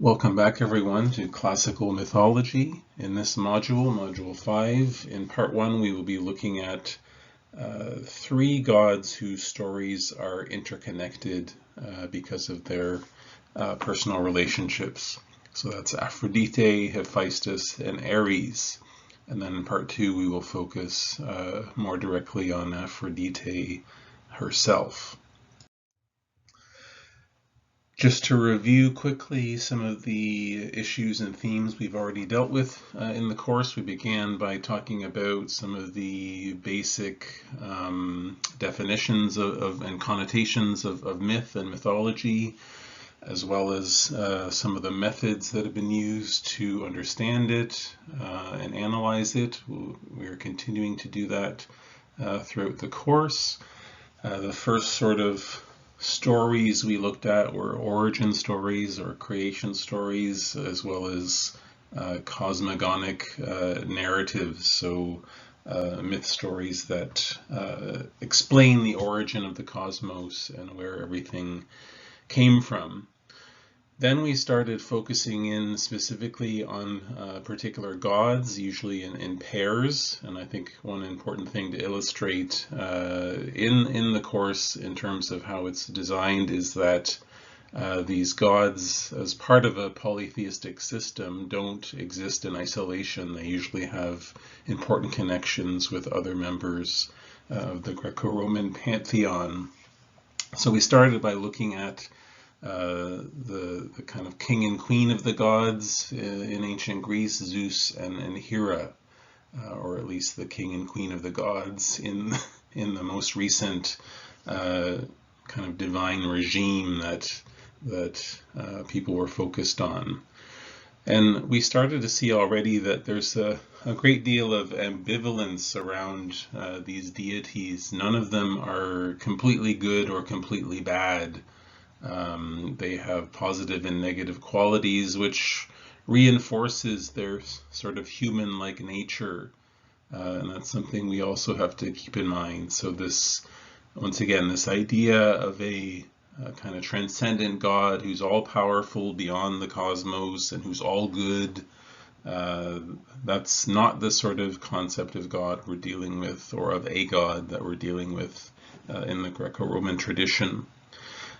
Welcome back everyone to Classical Mythology. In this module, Module 5, in Part 1 we will be looking at three gods whose stories are interconnected because of their personal relationships. So that's Aphrodite, Hephaestus, and Ares. And then in Part 2 we will focus more directly on Aphrodite herself. Just to review quickly some of the issues and themes we've already dealt with in the course, we began by talking about some of the basic definitions and connotations of myth and mythology, as well as some of the methods that have been used to understand it and analyze it. We are continuing to do that throughout the course. The first sort of stories we looked at were origin stories or creation stories, as well as cosmogonic narratives, so myth stories that explain the origin of the cosmos and where everything came from. Then we started focusing in specifically on particular gods, usually in pairs. And I think one important thing to illustrate in the course in terms of how it's designed is that these gods, as part of a polytheistic system, don't exist in isolation. They usually have important connections with other members of the Greco-Roman pantheon. So we started by looking at the kind of king and queen of the gods in ancient Greece, Zeus and Hera, or at least the king and queen of the gods in the most recent kind of divine regime that people were focused on. And we started to see already that there's a great deal of ambivalence around these deities. None of them are completely good or completely bad. They have positive and negative qualities, which reinforces their sort of human-like nature, and that's something we also have to keep in mind. So this, once again, this idea of a kind of transcendent God who's all-powerful beyond the cosmos and who's all good, that's not the sort of concept of God we're dealing with, or of a God that we're dealing with in the Greco-Roman tradition.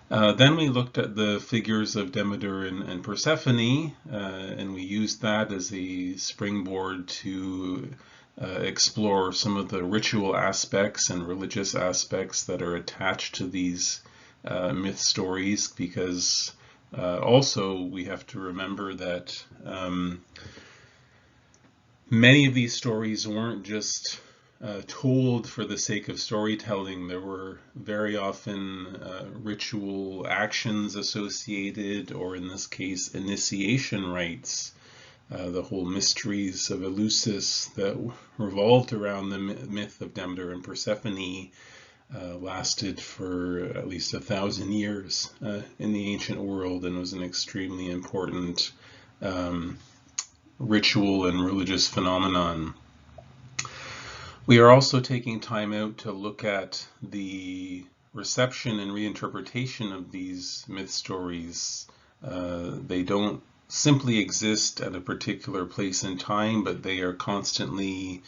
Then we looked at the figures of Demeter and Persephone, and we used that as a springboard to explore some of the ritual aspects and religious aspects that are attached to these myth stories, because also we have to remember that many of these stories weren't just told for the sake of storytelling. There were very often ritual actions associated, or in this case, initiation rites. The whole mysteries of Eleusis that revolved around the myth of Demeter and Persephone lasted for at least 1,000 years in the ancient world, and was an extremely important ritual and religious phenomenon. We are also taking time out to look at the reception and reinterpretation of these myth stories. They don't simply exist at a particular place in time, but they are constantly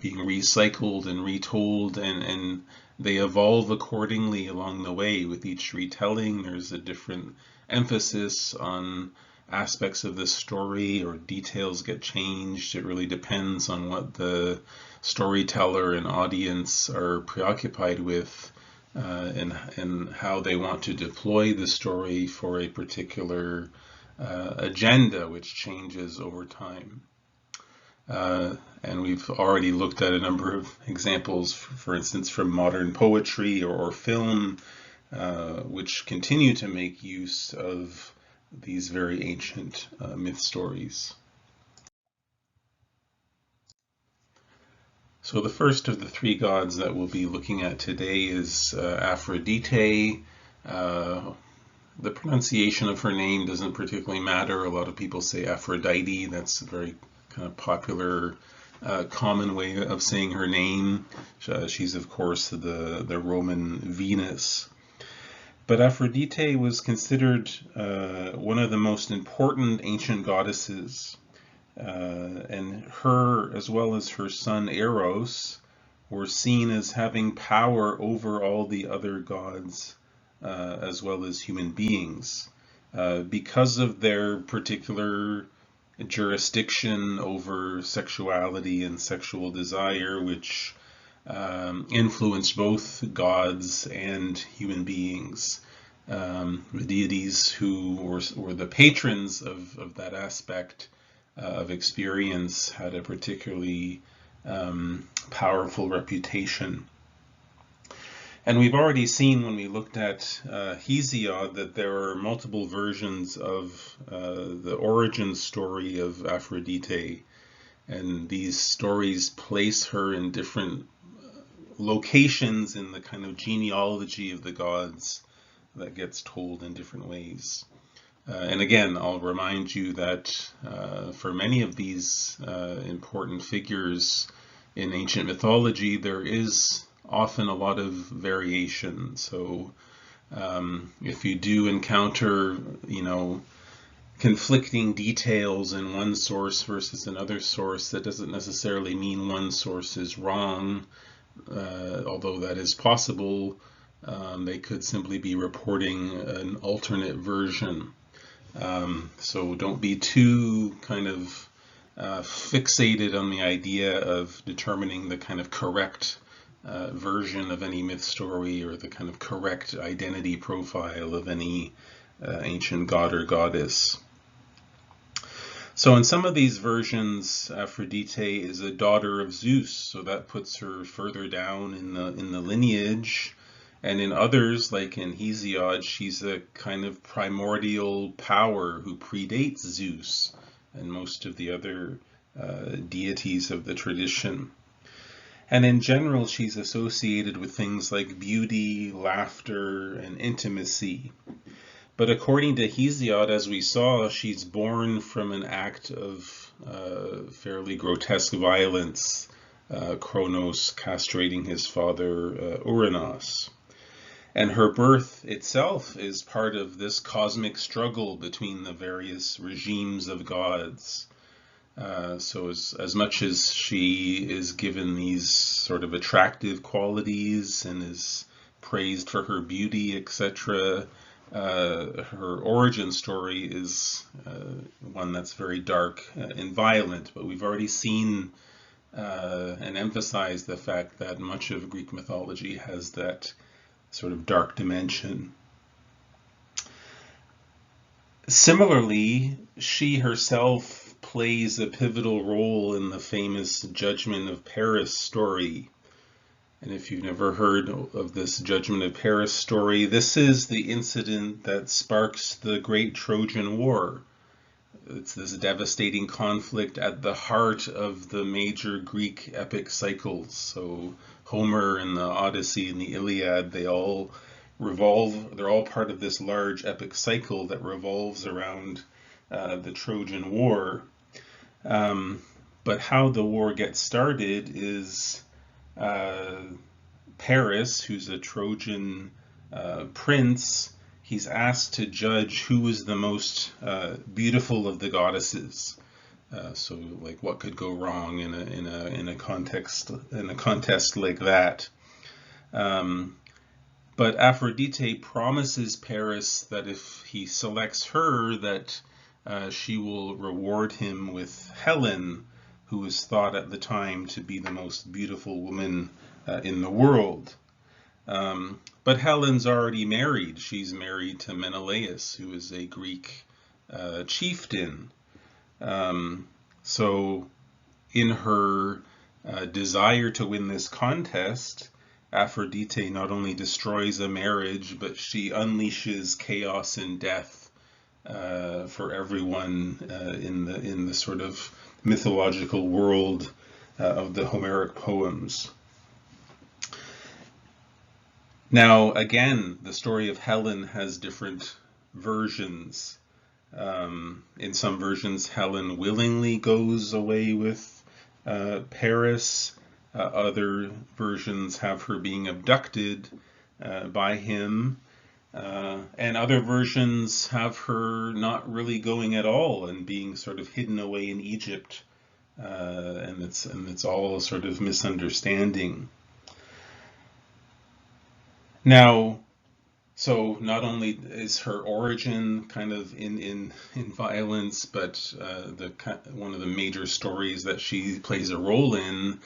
being recycled and retold, and they evolve accordingly along the way. With each retelling, there's a different emphasis on aspects of the story, or details get changed. It really depends on what the storyteller and audience are preoccupied with, and how they want to deploy the story for a particular agenda, which changes over time. And we've already looked at a number of examples, for instance, from modern poetry or film, which continue to make use of these very ancient myth stories. So the first of the three gods that we'll be looking at today is Aphrodite. The pronunciation of her name doesn't particularly matter. A lot of people say Aphrodite. That's a very kind of popular, common way of saying her name. She's, of course, the Roman Venus. But Aphrodite was considered one of the most important ancient goddesses, and her, as well as her son Eros, were seen as having power over all the other gods, as well as human beings, because of their particular jurisdiction over sexuality and sexual desire, which influenced both gods and human beings. The deities who were the patrons of that aspect of experience had a particularly powerful reputation. And we've already seen when we looked at Hesiod that there are multiple versions of the origin story of Aphrodite, and these stories place her in different locations in the kind of genealogy of the gods that gets told in different ways. And again, I'll remind you that for many of these important figures in ancient mythology, there is often a lot of variation. So if you do encounter, conflicting details in one source versus another source, that doesn't necessarily mean one source is wrong, although that is possible. They could simply be reporting an alternate version. So don't be too kind of fixated on the idea of determining the kind of correct version of any myth story or the kind of correct identity profile of any ancient god or goddess. So in some of these versions, Aphrodite is a daughter of Zeus, so that puts her further down in the lineage. And in others, like in Hesiod, she's a kind of primordial power who predates Zeus and most of the other deities of the tradition. And in general, she's associated with things like beauty, laughter, and intimacy. But according to Hesiod, as we saw, she's born from an act of fairly grotesque violence, Kronos castrating his father Uranos. And her birth itself is part of this cosmic struggle between the various regimes of gods. So as much as she is given these sort of attractive qualities and is praised for her beauty, etc., her origin story is one that's very dark and violent. But we've already seen and emphasized the fact that much of Greek mythology has that sort of dark dimension. Similarly, she herself plays a pivotal role in the famous Judgment of Paris story. And if you've never heard of this Judgment of Paris story, this is the incident that sparks the Great Trojan War. It's this devastating conflict at the heart of the major Greek epic cycles. So Homer and the Odyssey and the Iliad, they're all part of this large epic cycle that revolves around the Trojan War. But how the war gets started is Paris, who's a Trojan prince, he's asked to judge who is the most beautiful of the goddesses. So, like, what could go wrong in a contest like that? But Aphrodite promises Paris that if he selects her, that she will reward him with Helen, who was thought at the time to be the most beautiful woman in the world. But Helen's already married. She's married to Menelaus, who is a Greek chieftain. So in her desire to win this contest, Aphrodite not only destroys a marriage, but she unleashes chaos and death for everyone in the sort of mythological world of the Homeric poems. Now, again, the story of Helen has different versions. In some versions, Helen willingly goes away with Paris. Other versions have her being abducted by him. And other versions have her not really going at all and being sort of hidden away in Egypt, and it's all a sort of misunderstanding. Now, so not only is her origin kind of in violence, but one of the major stories that she plays a role in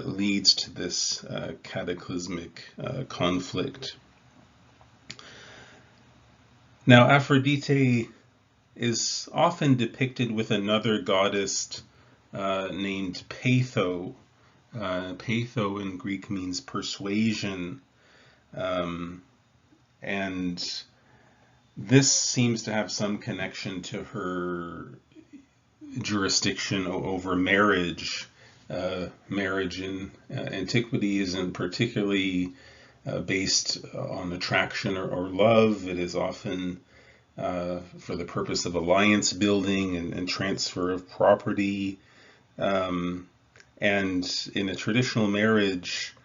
leads to this cataclysmic conflict. Now, Aphrodite is often depicted with another goddess named Peitho. Peitho in Greek means persuasion. Um, and this seems to have some connection to her jurisdiction over marriage. Marriage in antiquity isn't particularly based on attraction or love. It is often for the purpose of alliance building and transfer of property. And in a traditional marriage,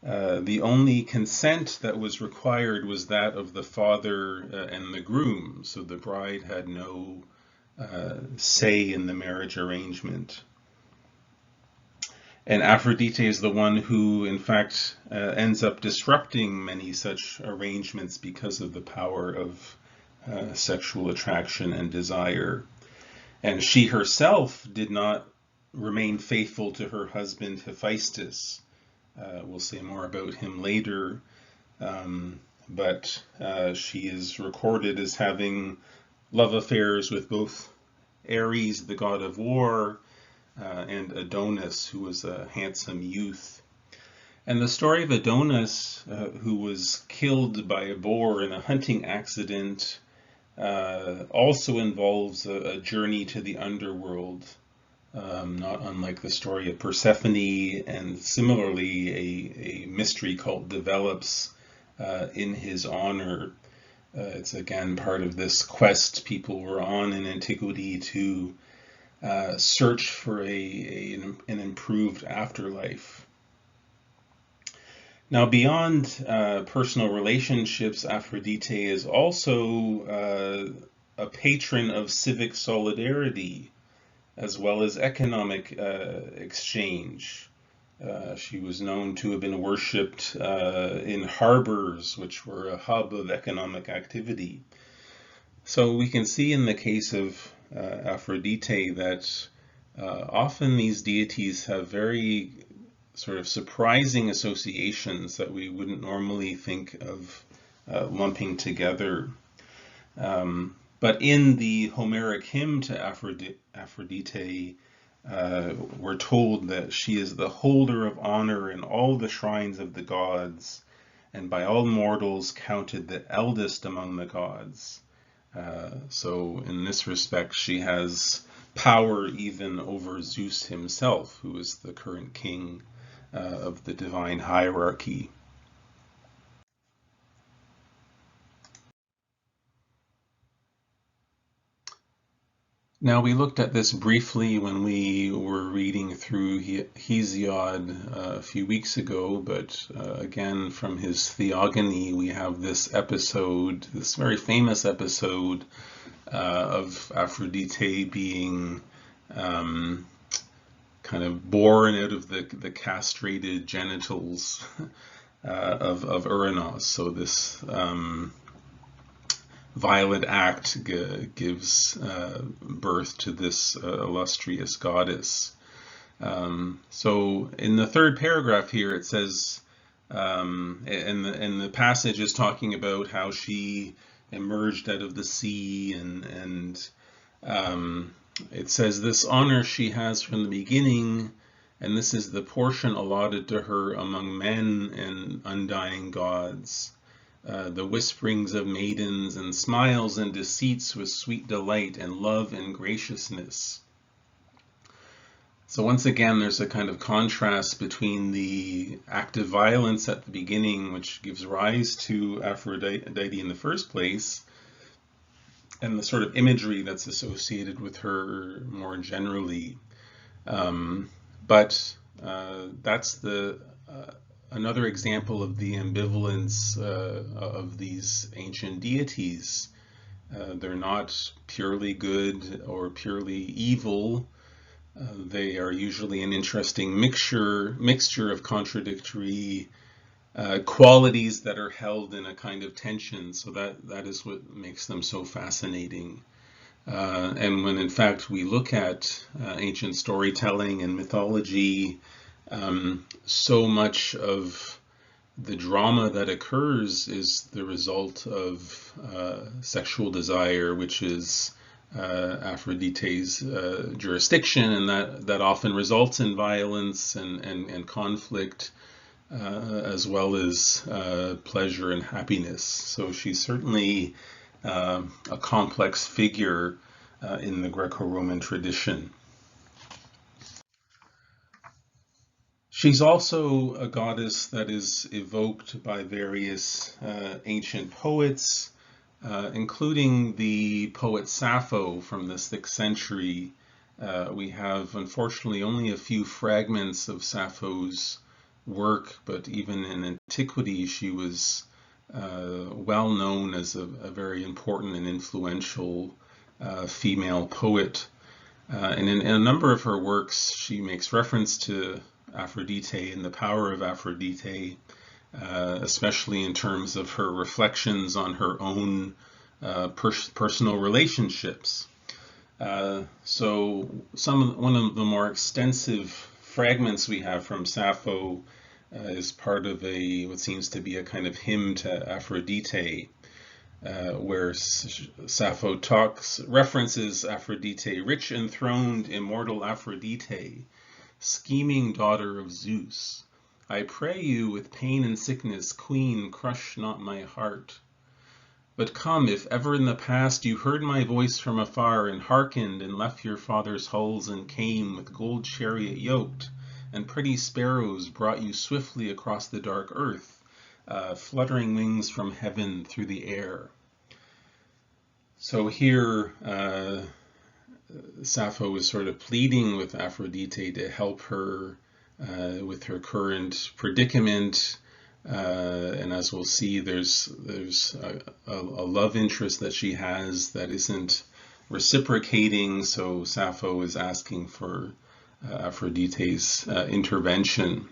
the only consent that was required was that of the father and the groom, so the bride had no say in the marriage arrangement. And Aphrodite is the one who, in fact, ends up disrupting many such arrangements because of the power of sexual attraction and desire. And she herself did not remain faithful to her husband Hephaestus. We'll say more about him later, but she is recorded as having love affairs with both Ares, the god of war, and Adonis, who was a handsome youth. And the story of Adonis, who was killed by a boar in a hunting accident, also involves a journey to the underworld, not unlike the story of Persephone, and similarly a mystery cult develops in his honor. It's again part of this quest people were on in antiquity to search for an improved afterlife. Now, beyond personal relationships, Aphrodite is also a patron of civic solidarity as well as economic exchange. She was known to have been worshipped in harbors, which were a hub of economic activity. So we can see in the case of Aphrodite that often these deities have very sort of surprising associations that we wouldn't normally think of lumping together. But in the Homeric hymn to Aphrodite, we're told that she is the holder of honor in all the shrines of the gods, and by all mortals counted the eldest among the gods. So in this respect, she has power even over Zeus himself, who is the current king of the divine hierarchy. Now, we looked at this briefly when we were reading through Hesiod a few weeks ago, but again, from his Theogony, we have this episode, this very famous episode of Aphrodite being kind of born out of the castrated genitals of Uranos. So this violent act gives birth to this illustrious goddess. So in the third paragraph here, it says, and the passage is talking about how she emerged out of the sea, and it says, this honor she has from the beginning, and this is the portion allotted to her among men and undying gods. The whisperings of maidens and smiles and deceits with sweet delight and love and graciousness. So once again, there's a kind of contrast between the active violence at the beginning, which gives rise to Aphrodite in the first place, and the sort of imagery that's associated with her more generally. But that's the another example of the ambivalence of these ancient deities. They're not purely good or purely evil. They are usually an interesting mixture of contradictory qualities that are held in a kind of tension. So that is what makes them so fascinating. And when in fact we look at ancient storytelling and mythology, so much of the drama that occurs is the result of sexual desire, which is Aphrodite's jurisdiction, and that often results in violence and conflict, as well as pleasure and happiness. So she's certainly a complex figure in the Greco-Roman tradition. She's also a goddess that is evoked by various ancient poets, including the poet Sappho from the 6th century. We have, unfortunately, only a few fragments of Sappho's work, but even in antiquity, she was well known as a very important and influential female poet. And in a number of her works, she makes reference to Aphrodite and the power of Aphrodite, especially in terms of her reflections on her own personal relationships. So one of the more extensive fragments we have from Sappho is part of what seems to be a kind of hymn to Aphrodite, where Sappho references Aphrodite, rich enthroned immortal Aphrodite, scheming daughter of Zeus. I pray you with pain and sickness, queen, crush not my heart. But come, if ever in the past you heard my voice from afar, and hearkened, and left your father's halls, and came with gold chariot yoked, and pretty sparrows brought you swiftly across the dark earth, fluttering wings from heaven through the air. So here, Sappho is sort of pleading with Aphrodite to help her with her current predicament. And as we'll see, there's a love interest that she has that isn't reciprocating, so Sappho is asking for Aphrodite's intervention.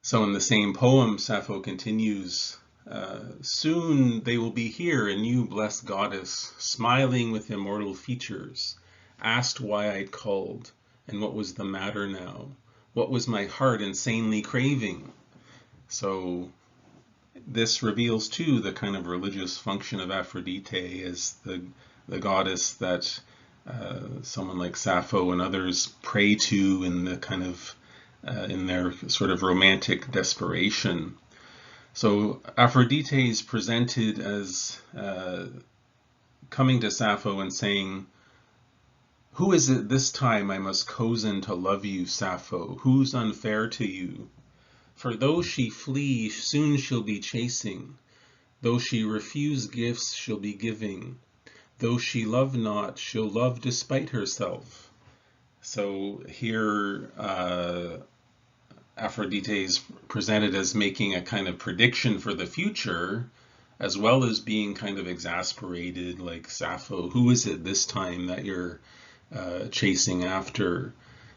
So in the same poem, Sappho continues, soon they will be here, and you, blessed goddess, smiling with immortal features, asked why I'd called, and what was the matter now. What was my heart insanely craving? So this reveals too the kind of religious function of Aphrodite as the goddess that someone like Sappho and others pray to in the kind of in their sort of romantic desperation. So Aphrodite is presented as coming to Sappho and saying, who is it this time I must cozen to love you, Sappho? Who's unfair to you? For though she flee, soon she'll be chasing. Though she refuse gifts, she'll be giving. Though she love not, she'll love despite herself. So here, Aphrodite is presented as making a kind of prediction for the future, as well as being kind of exasperated, like, Sappho, who is it this time that you're chasing after?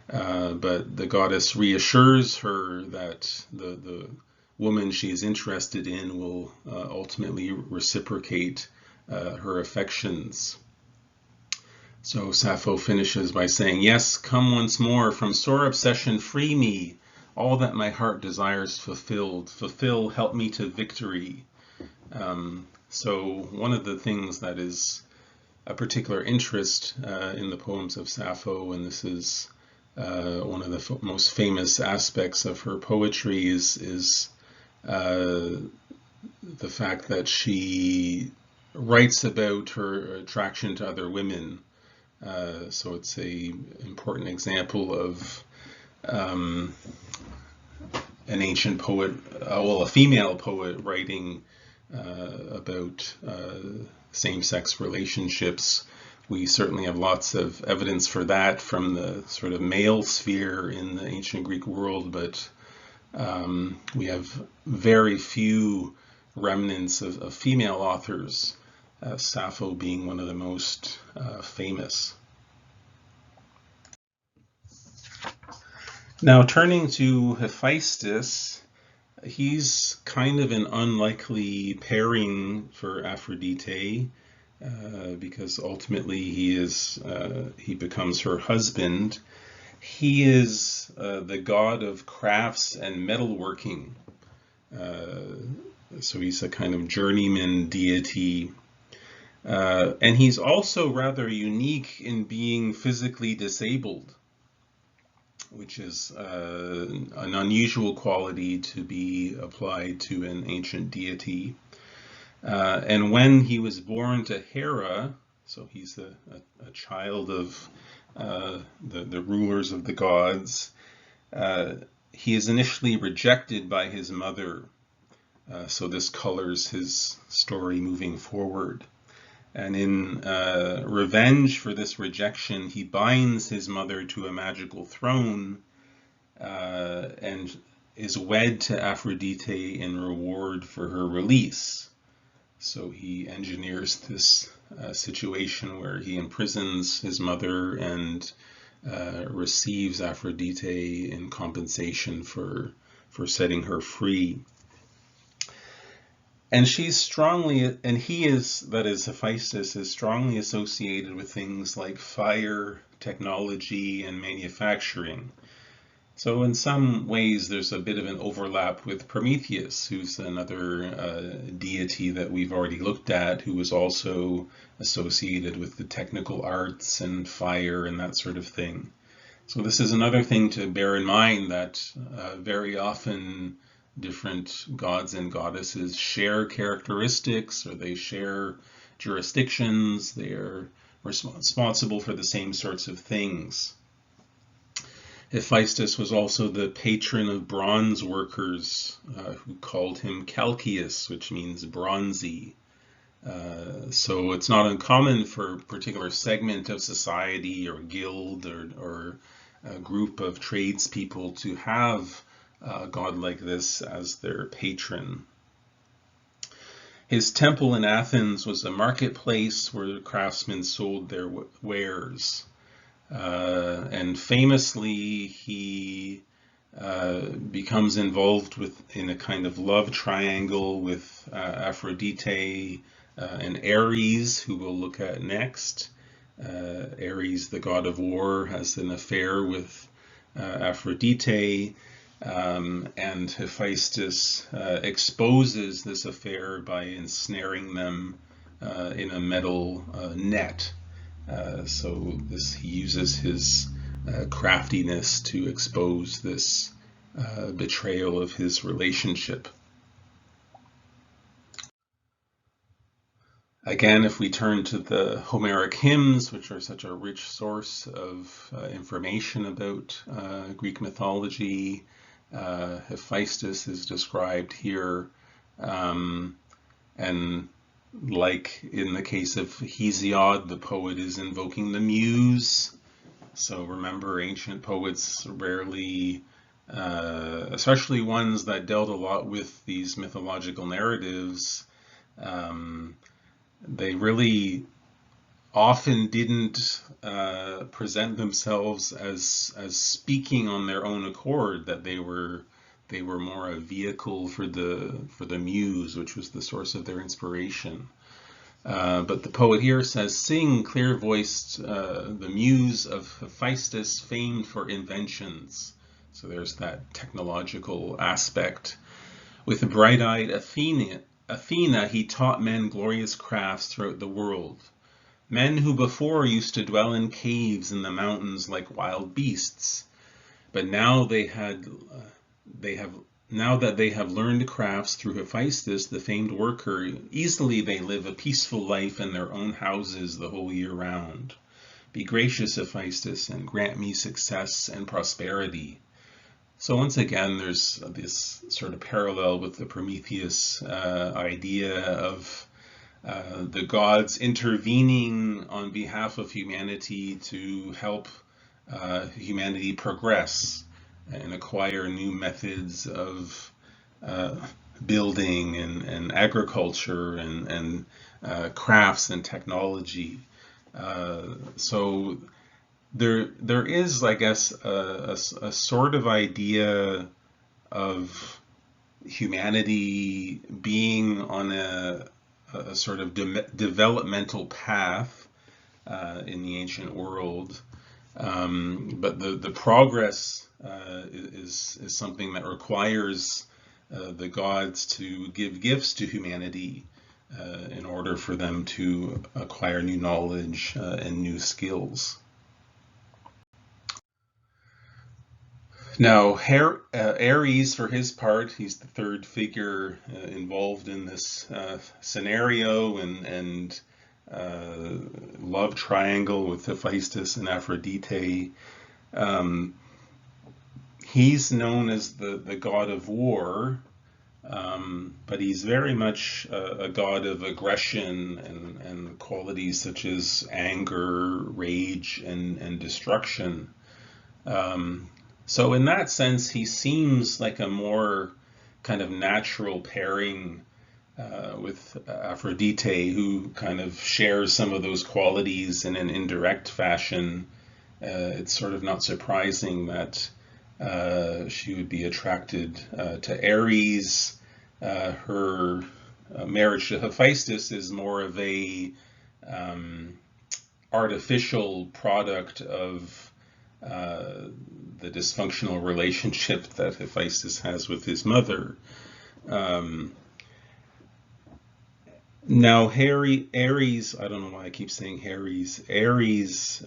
But the goddess reassures her that the woman she's interested in will ultimately reciprocate her affections. So Sappho finishes by saying, yes, come once more, from sore obsession free me, all that my heart desires fulfilled. Fulfill, help me to victory. So one of the things that is a particular interest in the poems of Sappho, and this is one of the most famous aspects of her poetry, is the fact that she writes about her attraction to other women. So it's an important example of an ancient poet, well, a female poet writing about same-sex relationships. We certainly have lots of evidence for that from the sort of male sphere in the ancient Greek world, but We have very few remnants of female authors, Sappho being one of the most famous. Now, turning to Hephaestus, he's kind of an unlikely pairing for Aphrodite, because ultimately he becomes her husband. He is the god of crafts and metalworking. So he's a kind of journeyman deity. And he's also rather unique in being physically disabled, which is an unusual quality to be applied to an ancient deity. And when he was born to Hera, so he's a child of the rulers of the gods, he is initially rejected by his mother. So this colors his story moving forward. And in revenge for this rejection, he binds his mother to a magical throne and is wed to Aphrodite in reward for her release. So he engineers this situation where he imprisons his mother and receives Aphrodite in compensation for setting her free. And Hephaestus is strongly associated with things like fire, technology, and manufacturing. So in some ways, there's a bit of an overlap with Prometheus, who's another deity that we've already looked at, who was also associated with the technical arts and fire and that sort of thing. So this is another thing to bear in mind, that very often different gods and goddesses share characteristics, or they share jurisdictions. They are responsible for the same sorts of things. Hephaestus was also the patron of bronze workers, who called him Calceus, which means bronzy. So it's not uncommon for a particular segment of society or guild or a group of tradespeople to have a god like this as their patron. His temple in Athens was a marketplace where craftsmen sold their wares. And famously, he becomes involved in a kind of love triangle with Aphrodite and Ares, who we'll look at next. Ares, the god of war, has an affair with Aphrodite, and Hephaestus exposes this affair by ensnaring them in a metal net. So he uses his craftiness to expose this betrayal of his relationship. Again, if we turn to the Homeric hymns, which are such a rich source of information about Greek mythology, Hephaestus is described here, and like in the case of Hesiod, the poet is invoking the muse. So remember, ancient poets rarely, especially ones that dealt a lot with these mythological narratives, they really often didn't present themselves as speaking on their own accord, that they were more a vehicle for the muse, which was the source of their inspiration. But the poet here says, "Sing, clear-voiced, the muse of Hephaestus, famed for inventions." So there's that technological aspect. With a bright-eyed Athena, he taught men glorious crafts throughout the world. Men who before used to dwell in caves in the mountains like wild beasts, but now now that they have learned crafts through Hephaestus, the famed worker, easily they live a peaceful life in their own houses the whole year round. Be gracious, Hephaestus, and grant me success and prosperity. So once again, there's this sort of parallel with the Prometheus idea of the gods intervening on behalf of humanity to help humanity progress. and acquire new methods of building and agriculture and crafts and technology. So there is, I guess, a sort of idea of humanity being on a sort of developmental path in the ancient world. But the progress is something that requires the gods to give gifts to humanity in order for them to acquire new knowledge and new skills. Now, Ares, for his part, he's the third figure involved in this scenario and love triangle with Hephaestus and Aphrodite. Um, he's known as the god of war, but he's very much a god of aggression and qualities such as anger, rage, and destruction. Um, so in that sense, he seems like a more kind of natural pairing with Aphrodite, who kind of shares some of those qualities in an indirect fashion. It's sort of not surprising that she would be attracted to Ares. Her marriage to Hephaestus is more of a artificial product of the dysfunctional relationship that Hephaestus has with his mother. Um, Now, Ares, I don't know why I keep saying Harry's. Ares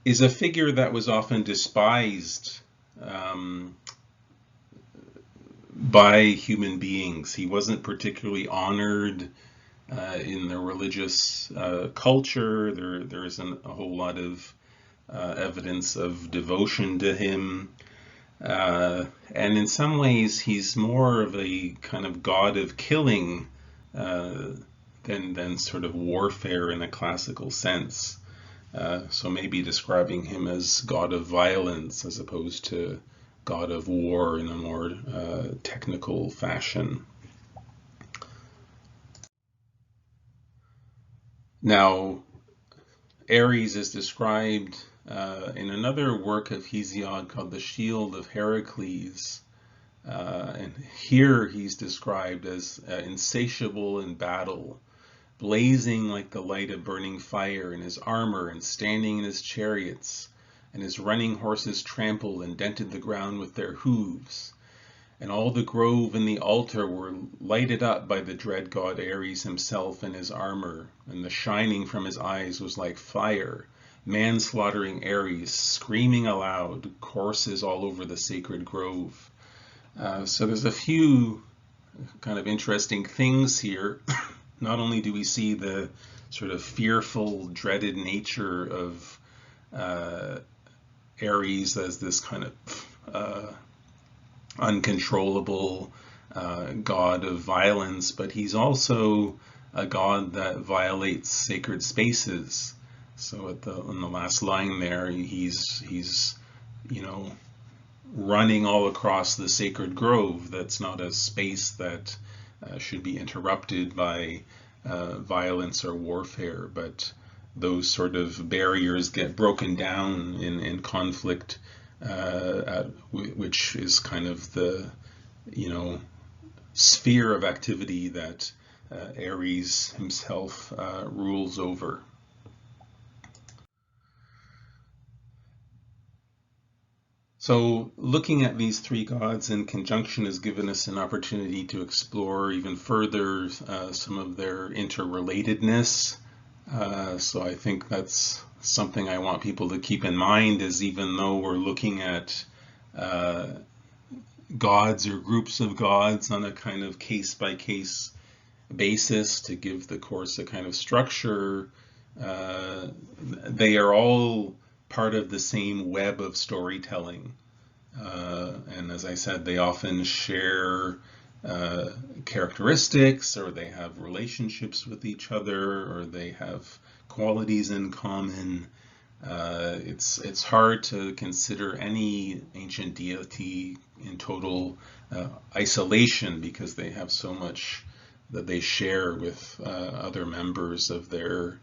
is a figure that was often despised um, by human beings. He wasn't particularly honored in the religious culture. There isn't a whole lot of evidence of devotion to him. And in some ways, he's more of a kind of god of killing uh, than sort of warfare in a classical sense. So maybe describing him as god of violence as opposed to god of war in a more technical fashion. Now, Ares is described in another work of Hesiod called the Shield of Heracles. And here he's described as insatiable in battle, blazing like the light of burning fire in his armor and standing in his chariots, and his running horses trampled and dented the ground with their hooves. And all the grove and the altar were lighted up by the dread god Ares himself in his armor, and the shining from his eyes was like fire. Man-slaughtering Ares, screaming aloud, courses all over the sacred grove. So there's a few kind of interesting things here. Not only do we see the sort of fearful, dreaded nature of Ares as this kind of uncontrollable god of violence, but he's also a god that violates sacred spaces. So in the last line there, he's you know running all across the sacred grove. That's not a space that should be interrupted by violence or warfare, but those sort of barriers get broken down in conflict, which is kind of the sphere of activity that Ares himself rules over. So looking at these three gods in conjunction has given us an opportunity to explore even further some of their interrelatedness. So I think that's something I want people to keep in mind, is even though we're looking at gods or groups of gods on a kind of case-by-case basis to give the course a kind of structure, they are all part of the same web of storytelling. And as I said, they often share characteristics, or they have relationships with each other, or they have qualities in common. It's hard to consider any ancient deity in total isolation, because they have so much that they share with other members of their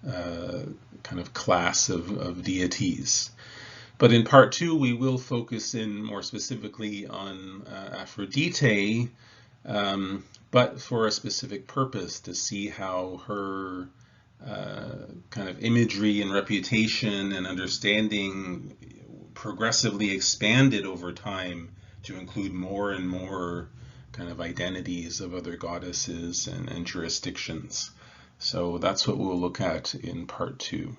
kind of class of deities. But in part two, we will focus in more specifically on Aphrodite, but for a specific purpose, to see how her kind of imagery and reputation and understanding progressively expanded over time to include more and more kind of identities of other goddesses and jurisdictions. So that's what we'll look at in part two.